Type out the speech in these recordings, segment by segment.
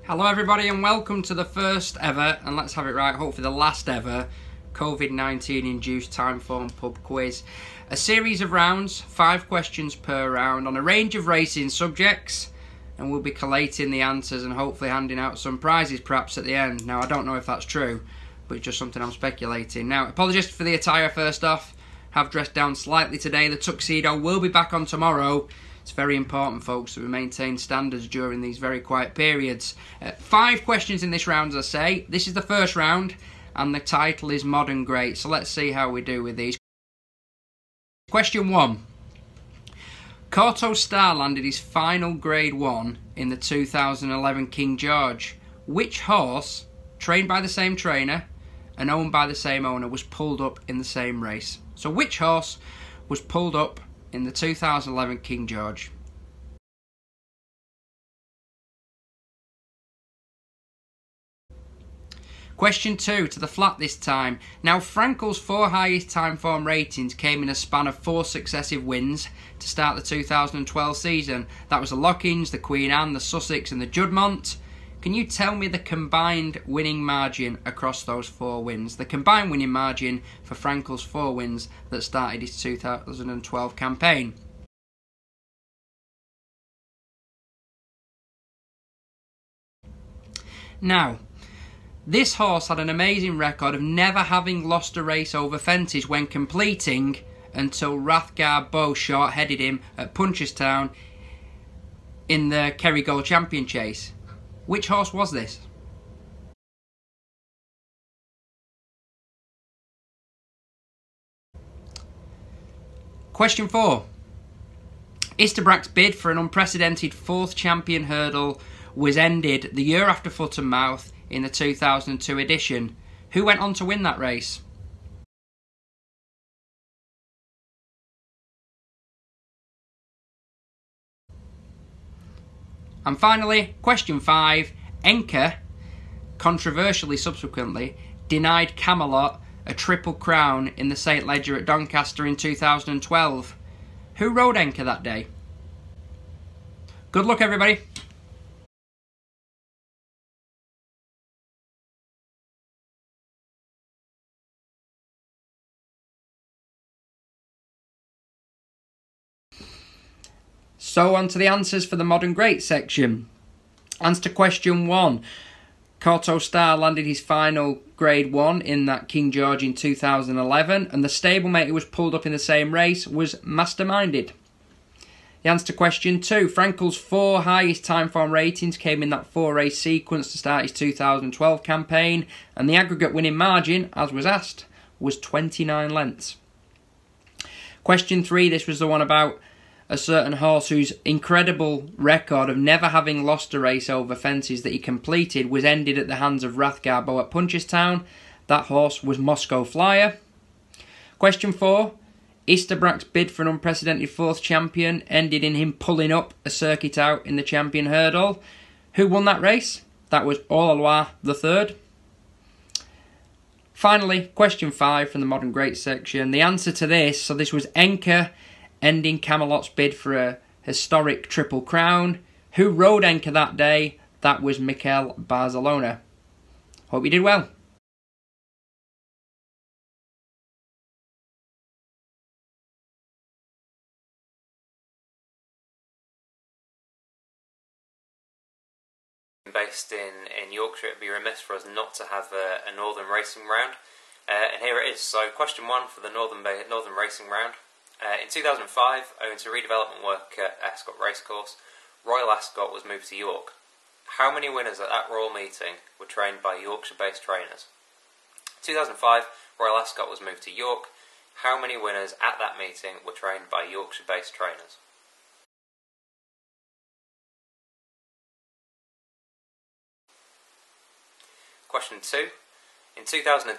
Hello everybody and welcome to the first ever, and let's have it right, hopefully the last ever, COVID-19 induced Timeform pub quiz. A series of rounds, 5 questions per round on a range of racing subjects, and we'll be collating the answers and hopefully handing out some prizes perhaps at the end. Now I don't know if that's true, but it's just something I'm speculating. Now apologies for the attire first off, have dressed down slightly today. The tuxedo will be back on tomorrow. It's very important, folks, that we maintain standards during these very quiet periods. 5 questions in this round, as I say. This is the first round, and the title is Modern Great. So let's see how we do with these. Question 1. Kauto Star landed his final Grade 1 in the 2011 King George. Which horse, trained by the same trainer and owned by the same owner, was pulled up in the same race? So which horse was pulled up in the 2011 King George? Question 2, to the flat this time. Now Frankel's 4 highest Timeform ratings came in a span of 4 successive wins to start the 2012 season. That was the Lockins, the Queen Anne, the Sussex and the JUDDMONTE. Can you tell me the combined winning margin across those 4 wins? The combined winning margin for Frankel's 4 wins that started his 2012 campaign. Now, this horse had an amazing record of never having lost a race over fences when completing until Rathgar Bow short-headed him at Punchestown in the Kerrygold Champion Chase. Which horse was this? Question 4. Isterbrak's bid for an unprecedented 4th champion hurdle was ended the year after Foot and Mouth in the 2002 edition. Who went on to win that race? And finally, question 5. Enker, controversially subsequently, denied Camelot a Triple Crown in the St Leger at Doncaster in 2012. Who rode Enker that day? Good luck, everybody. So on to the answers for the Modern Great section. Answer to question 1. Kauto Star landed his final Grade 1 in that King George in 2011, and the stablemate who was pulled up in the same race was Masterminded. The answer to question 2. Frankel's 4 highest Timeform ratings came in that 4-race sequence to start his 2012 campaign, and the aggregate winning margin, as was asked, was 29 lengths. Question 3. This was the one about a certain horse whose incredible record of never having lost a race over fences that he completed was ended at the hands of Rathgar Bow at Punchestown. That horse was Moscow Flyer. Question 4. Isterbrak's bid for an unprecedented 4th champion ended in him pulling up a circuit out in the champion hurdle. Who won that race? That was Orlois III. Finally, question 5 from the Modern Great section. The answer to this, so this was Enker ending Camelot's bid for a historic Triple Crown. Who rode Enker that day? That was Mikel Barcelona. Hope you did well. Based in Yorkshire, it would be remiss for us not to have a Northern racing round. And here it is. So question 1 for the Northern racing round. In 2005, owing to redevelopment work at ASCOT Racecourse, Royal Ascot was moved to York. How many winners at that royal meeting were trained by Yorkshire-based trainers? 2005, Royal Ascot was moved to York. How many winners at that meeting were trained by Yorkshire-based trainers? Question 2. In 2010,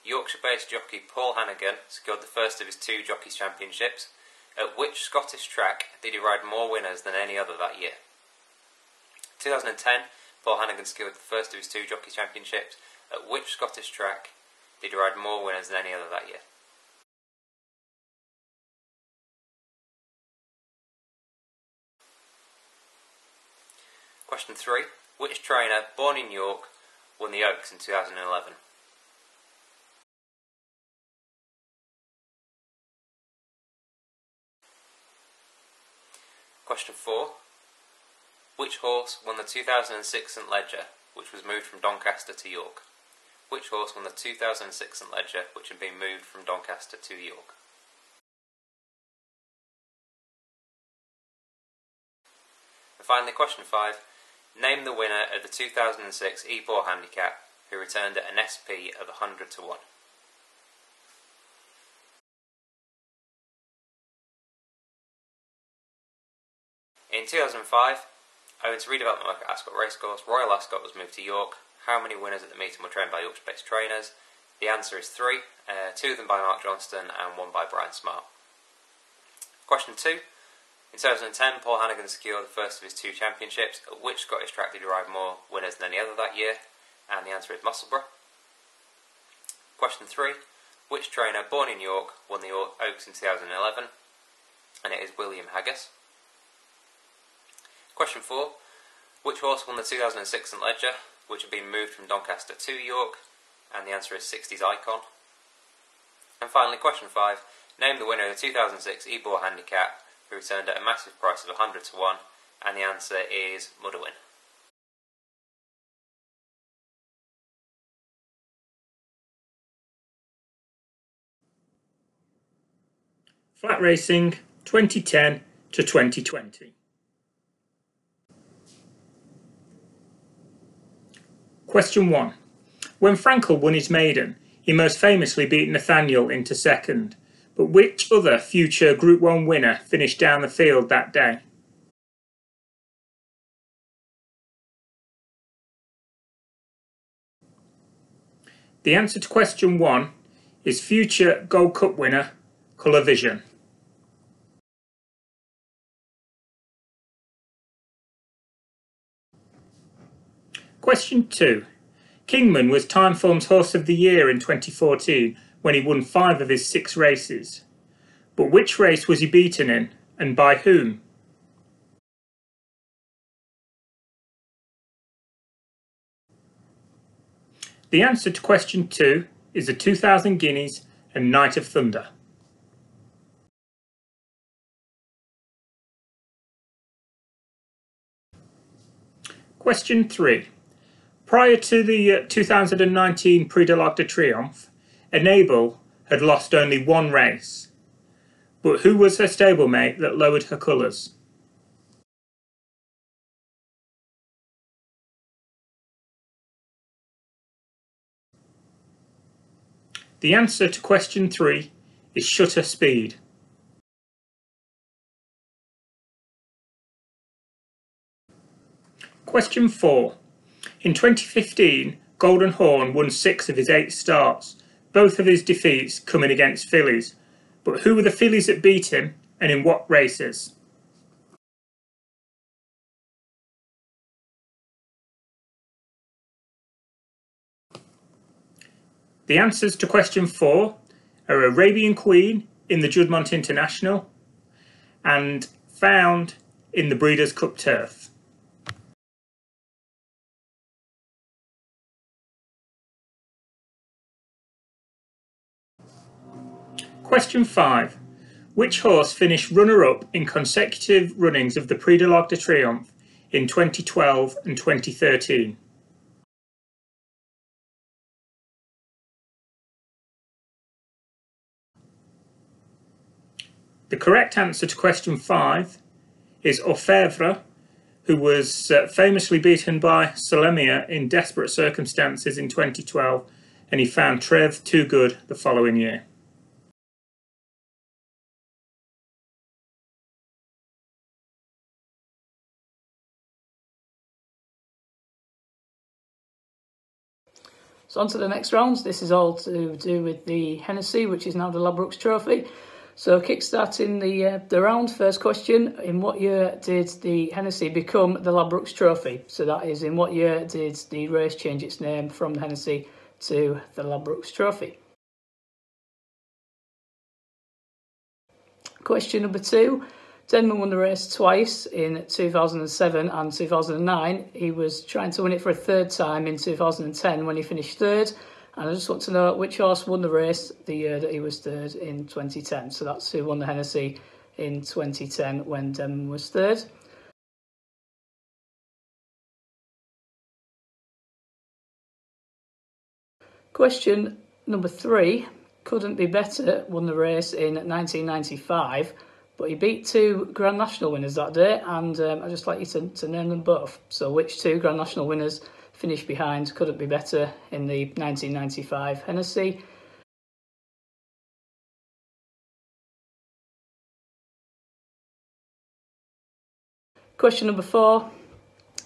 Yorkshire-based jockey Paul Hannagan secured the first of his 2 Jockeys Championships. At which Scottish track did he ride more winners than any other that year? 2010, Paul Hannagan secured the first of his 2 Jockeys Championships. At which Scottish track did he ride more winners than any other that year? Question 3. Which trainer, born in York, won the Oaks in 2011? Question 4. Which horse won the 2006 St Leger, which was moved from Doncaster to York? Which horse won the 2006 St Leger, which had been moved from Doncaster to York? And finally, question 5. Name the winner of the 2006 EBOR Handicap, who returned at an SP of 100 to 1. In 2005, owing to redevelopment work at Ascot Racecourse, Royal Ascot was moved to York. How many winners at the meeting were trained by Yorkshire-based trainers? The answer is 3, 2 of them by Mark Johnston and 1 by Brian Smart. Question 2. In 2010, Paul Hannagan secured the first of his 2 championships. At which Scottish track did he ride more winners than any other that year? And the answer is Musselburgh. Question 3. Which trainer, born in York, won the Oaks in 2011? And it is William Haggas. Question 4. Which horse won the 2006 St Leger, which had been moved from Doncaster to York? And the answer is 60's Icon. And finally, question 5. Name the winner of the 2006 EBOR Handicap, who returned at a massive price of 100 to 1, and the answer is WALWYN. Flat Racing 2010 to 2020. Question 1. When Frankel won his maiden, he most famously beat Nathaniel into second, but which other future Group 1 winner finished down the field that day? The answer to question 1 is future Gold Cup winner Colour Vision. Question 2. Kingman was Timeform's Horse of the Year in 2014 when he won 5 of his 6 races. But which race was he beaten in, and by whom? The answer to question 2 is the 2000 Guineas and Night of Thunder. Question 3. Prior to the 2019 Prix de l'Arc de Triomphe, Enable had lost only 1 race. But who was her stablemate that lowered her colours? The answer to question 3 is Shutter Speed. Question 4. In 2015, Golden Horn won 6 of his 8 starts, both of his defeats coming against fillies. But who were the fillies that beat him, and in what races? The answers to question 4 are Arabian Queen in the Juddmonte International and found in the Breeders' Cup Turf. Question 5. Which horse finished runner-up in consecutive runnings of the Prix de l'Arc de Triomphe in 2012 and 2013? The correct answer to question 5 is ORFEVRE, who was famously beaten by Salemia in desperate circumstances in 2012, and he found Trev too good the following year. So on to the next rounds. This is all to do with the Hennessy, which is now the Ladbrokes Trophy. So kick-starting the round, first question, in what year did the Hennessy become the Ladbrokes Trophy? So that is, in what year did the race change its name from the Hennessy to the Ladbrokes Trophy? Question number 2, Denman won the race twice in 2007 and 2009. He was trying to win it for a third time in 2010 when he finished third. And I just want to know which horse won the race the year that he was third in 2010. So that's who won the Hennessy in 2010 when Denman was third. Question number 3. Couldn't Be Better won the race in 1995, but he beat 2 Grand National winners that day, and I'd just like you to name them both. So which 2 Grand National winners finished behind Couldn't Be Better in the 1995 Hennessy? Question number 4.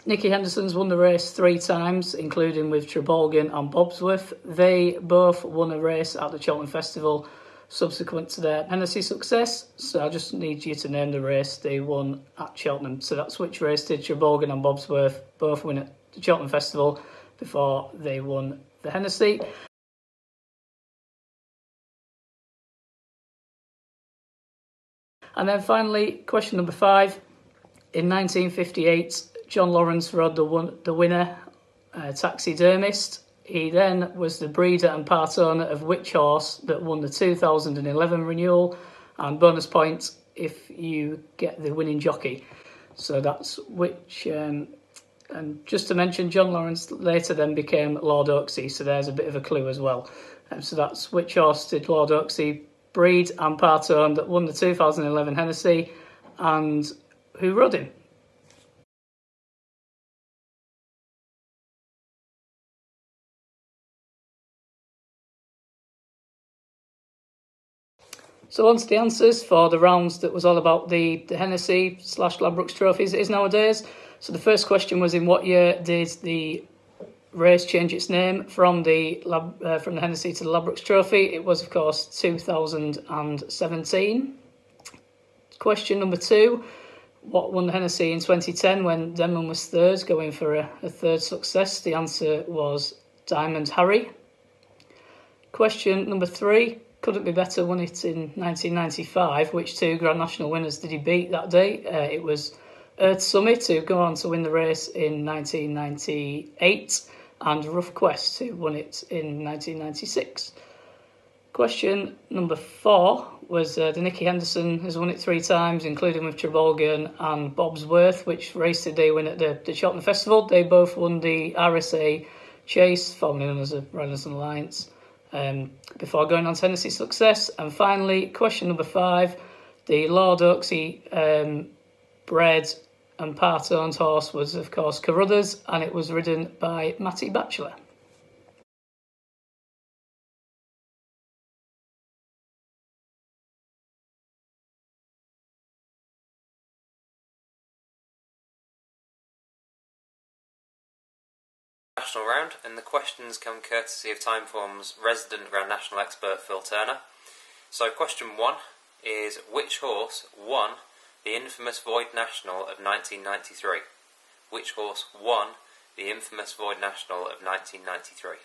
Nicky Henderson's won the race 3 times, including with Trabolgan and Bobsworth. They both won a race at the Cheltenham Festival subsequent to their Hennessy success. So I just need you to name the race they won at Cheltenham. So that's which race did Trabolgan and Bobsworth both win at the Cheltenham Festival before they won the Hennessy. And then finally, question number 5. In 1958, John Lawrence rode the winner, Taxidermist. He then was the breeder and part owner of which horse that won the 2011 renewal, and bonus points if you get the winning jockey. So that's which, and just to mention, John Lawrence later then became Lord OAKSEY, so there's a bit of a clue as well. So that's which horse did Lord OAKSEY breed and part own that won the 2011 Hennessy, and who rode him? So on to the answers for the rounds that was all about the Hennessy / Ladbrokes trophies it is nowadays. So the first question was, in what year did the race change its name from the Hennessy to the Ladbrokes trophy? It was, of course, 2017. Question number 2. What won the Hennessy in 2010 when Denman was third, going for a third success? The answer was Diamond Harry. Question number 3. Couldn't Be Better won it in 1995. Which 2 Grand National winners did he beat that day? It was Earth Summit, who go on to win the race in 1998, and Rough Quest, who won it in 1996. Question number 4 was the Nicky Henderson has won it 3 times, including with Trabolgan and Bobsworth. Which race did they win at the Cheltenham Festival? They both won the RSA Chase, formerly known as the Renaissance Alliance, before going on to Hennessy success. And finally, question number 5, the Lord OAKSEY bred and part-owned horse was, of course, Carruthers, and it was ridden by Matty Batchelor. National round, and the questions come courtesy of Timeform's resident Grand National expert Phil Turner. So question 1 is, which horse won the infamous Void National of 1993? Which horse won the infamous Void National of 1993?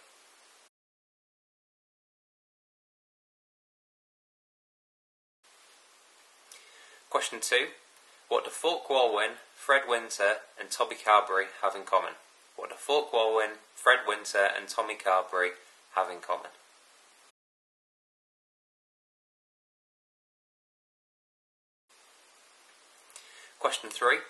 Question 2. What do FULKE WALWYN, Fred Winter and Tommy Carberry have in common? What do FULKE WALWYN, Fred Winter and Tommy Carberry have in common? Question 3.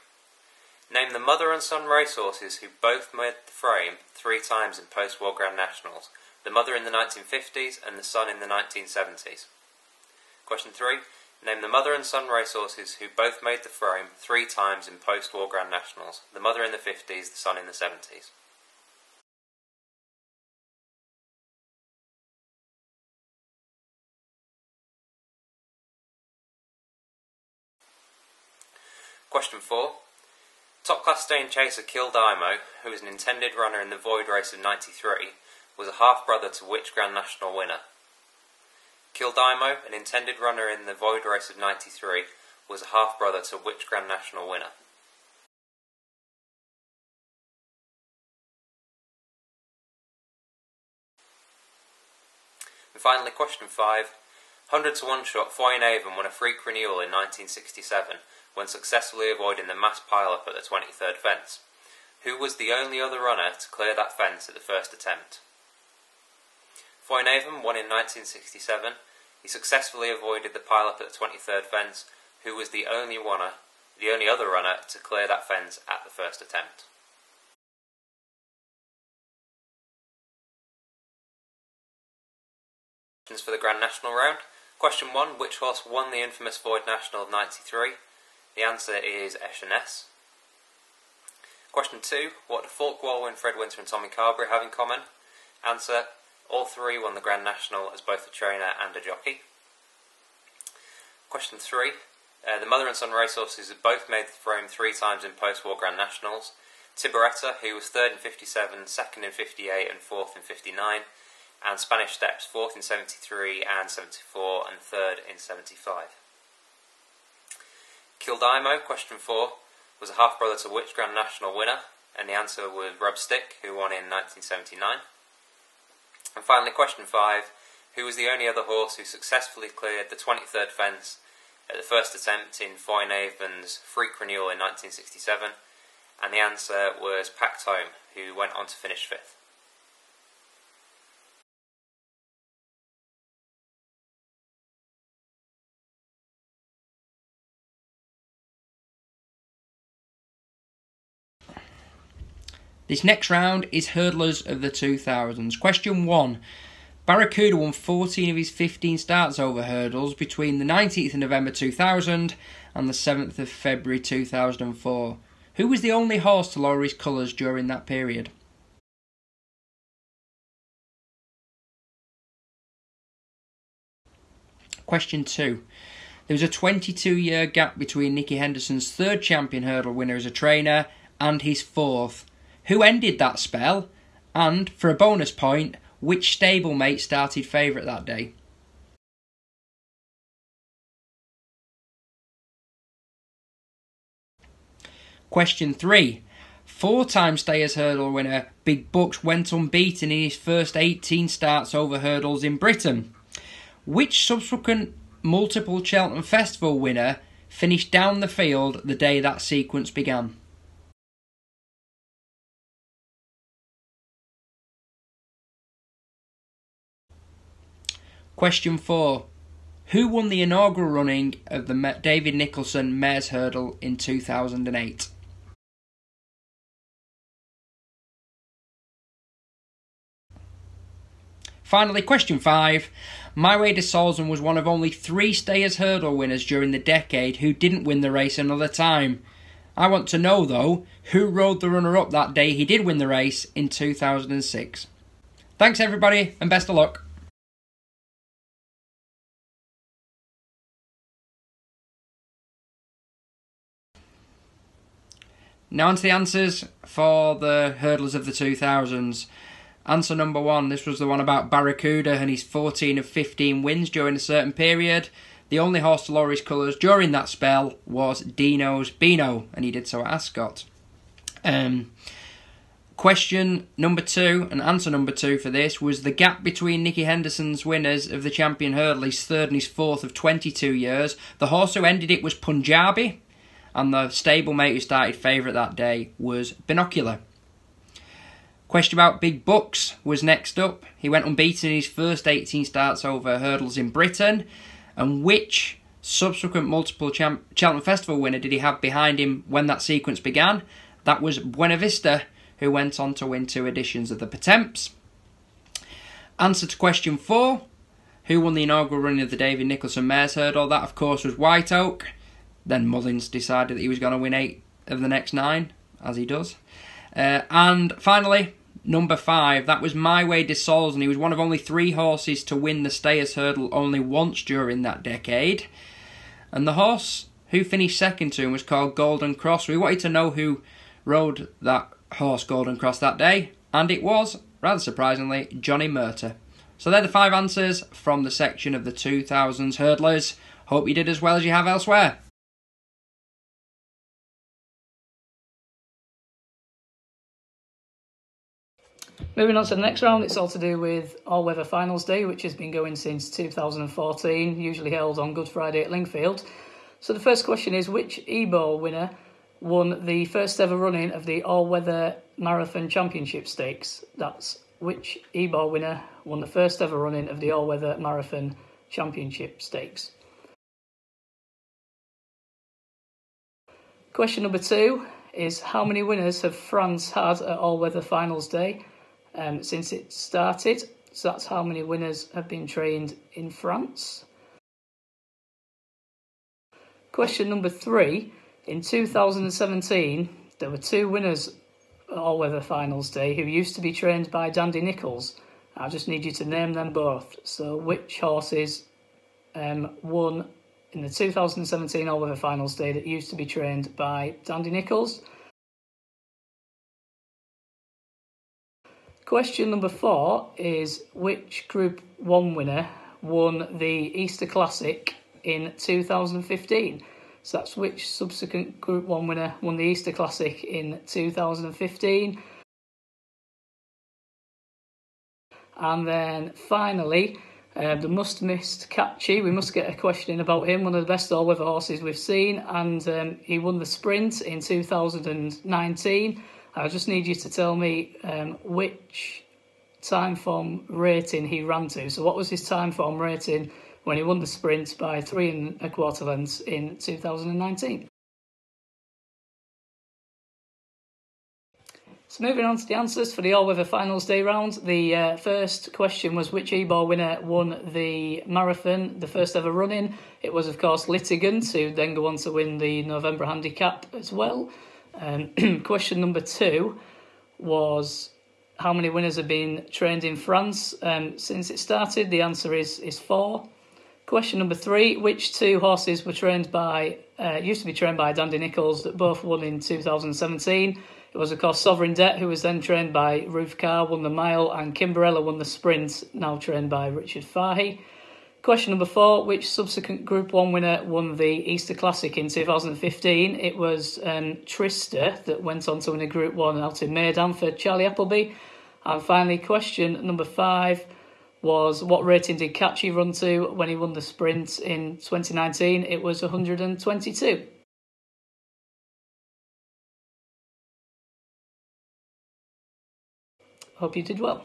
Name the mother and son racehorses who both made the frame 3 times in post-war Grand Nationals. The mother in the 1950s and the son in the 1970s. Question 3. Name the mother and son racehorses who both made the frame 3 times in post-war Grand Nationals. The mother in the 50s, the son in the 70s. Question 4. Top class staying chaser KILDIMO, who was an intended runner in the Void race of 93, was a half-brother to which Grand National winner? KILDIMO, an intended runner in the Void race of 93, was a half-brother to which Grand National winner? And finally, question 5. 100 to 1 shot Foyne Avon won a freak renewal in 1967. when successfully avoiding the mass pile-up at the 23rd fence? Who was the only other runner to clear that fence at the first attempt? Foynaven won in 1967. He successfully avoided the pile-up at the 23rd fence. Who was the only other runner to clear that fence at the first attempt? For the Grand National round. Question 1. Which horse won the infamous Void National of 93? The answer is HENNESSY. Question 2. What do FULKE, WALWYN, Fred Winter and Tommy Carberry have in common? Answer. All three won the Grand National as both a trainer and a jockey. Question 3. The mother and son racehorses have both made the frame 3 times in post-war Grand Nationals. Tiberetta, who was 3rd in 57, 2nd in 58 and 4th in 59. And Spanish Steps, 4th in 73 and 74 and 3rd in 75. KILDIMO, question 4, was a half-brother to which Grand National winner? And the answer was Rubstick, who won in 1979. And finally, question 5, who was the only other horse who successfully cleared the 23rd fence at the first attempt in Foynaven's Freak Renewal in 1967? And the answer was Packed Home, who went on to finish 5th. This next round is hurdlers of the 2000s. Question 1. Barracuda won 14 of his 15 starts over hurdles between the 19th of November 2000 and the 7th of February 2004. Who was the only horse to lower his colours during that period? Question 2. There was a 22-year gap between Nicky Henderson's 3rd champion hurdle winner as a trainer and his 4th. Who ended that spell? And, for a bonus point, which stablemate started favourite that day? Question 3. 4-time Stayers hurdle winner Big Bucks went unbeaten in his first 18 starts over hurdles in Britain. Which subsequent multiple Cheltenham Festival winner finished down the field the day that sequence began? Question 4. Who won the inaugural running of the David Nicholson Mares Hurdle in 2008? Finally, question 5. My Way to Salzburn was one of only 3 Stayers hurdle winners during the decade who didn't win the race another time. I want to know, though, who rode the runner-up that day he did win the race in 2006. Thanks, everybody, and best of luck. Now on to the answers for the hurdlers of the 2000s. Answer number 1, this was the one about Barracuda and his 14 of 15 wins during a certain period. The only horse to lower his colours during that spell was Dino's Beano, and he did so at Ascot. Question number 2, and answer number 2 for this, was the gap between Nicky Henderson's winners of the champion hurdle, his 3rd and his 4th of 22 years. The horse who ended it was Punjabi, and the stablemate who started favourite that day was Binocular. Question about Big Bucks was next up. He went unbeaten in his first 18 starts over hurdles in Britain. And which subsequent multiple Cheltenham Festival winner did he have behind him when that sequence began? That was Buena Vista, who went on to win 2 editions of the Pertemps. Answer to question 4. Who won the inaugural running of the David Nicholson Mares Hurdle? That, of course, was White Oak. Then Mullins decided that he was going to win 8 of the next 9, as he does. And finally, number 5, that was My Way to Salzburn, and he was one of only 3 horses to win the Stayers Hurdle only once during that decade. And the horse who finished second to him was called Golden Cross. We wanted to know who rode that horse Golden Cross that day, and it was, rather surprisingly, Johnny Murtagh. So they're the 5 answers from the section of the 2000s hurdlers. Hope you did as well as you have elsewhere. Moving on to the next round, it's all to do with All-Weather Finals Day, which has been going since 2014, usually held on Good Friday at Lingfield. So the first question is, which EBOR winner won the first ever running of the all-weather marathon championship stakes? That's which EBOR winner won the first ever running of the all-weather marathon championship stakes. Question number 2 is, how many winners have France had at all-weather finals day since it started? So that's how many winners have been trained in France. Question number 3, in 2017 there were 2 winners at all-weather finals day who used to be trained by Dandy Nicholls. I just need you to name them both. So which horses won in the 2017 all-weather finals day that used to be trained by Dandy Nicholls? Question number 4 is, which Group 1 winner won the Easter Classic in 2015? So that's which subsequent Group 1 winner won the Easter Classic in 2015. And then finally, the must-missed Catchy. We must get a question about him, one of the best all-weather horses we've seen, and he won the sprint in 2019. I just need you to tell me which Timeform rating he ran to. So what was his Timeform rating when he won the sprint by 3 1/4 lengths in 2019? So moving on to the answers for the all-weather finals day round. The first question was, which EBOR winner won the marathon, the first ever run-in? It was, of course, Litigant, who then go on to win the November handicap as well. Question number 2 was, how many winners have been trained in France since it started? The answer is 4. Question number 3, which 2 horses were trained by, used to be trained by Dandy Nicholls that both won in 2017? It was, of course, Sovereign Debt, who was then trained by Ruth Carr, won the mile, and Kimberella won the sprint, now trained by Richard Fahey. Question number 4, which subsequent Group 1 winner won the Easter Classic in 2015? It was Trista that went on to win a Group 1 out in Maidan for Charlie Appleby. And finally, question number 5 was, what rating did Catchy run to when he won the sprint in 2019? It was 122. Hope you did well.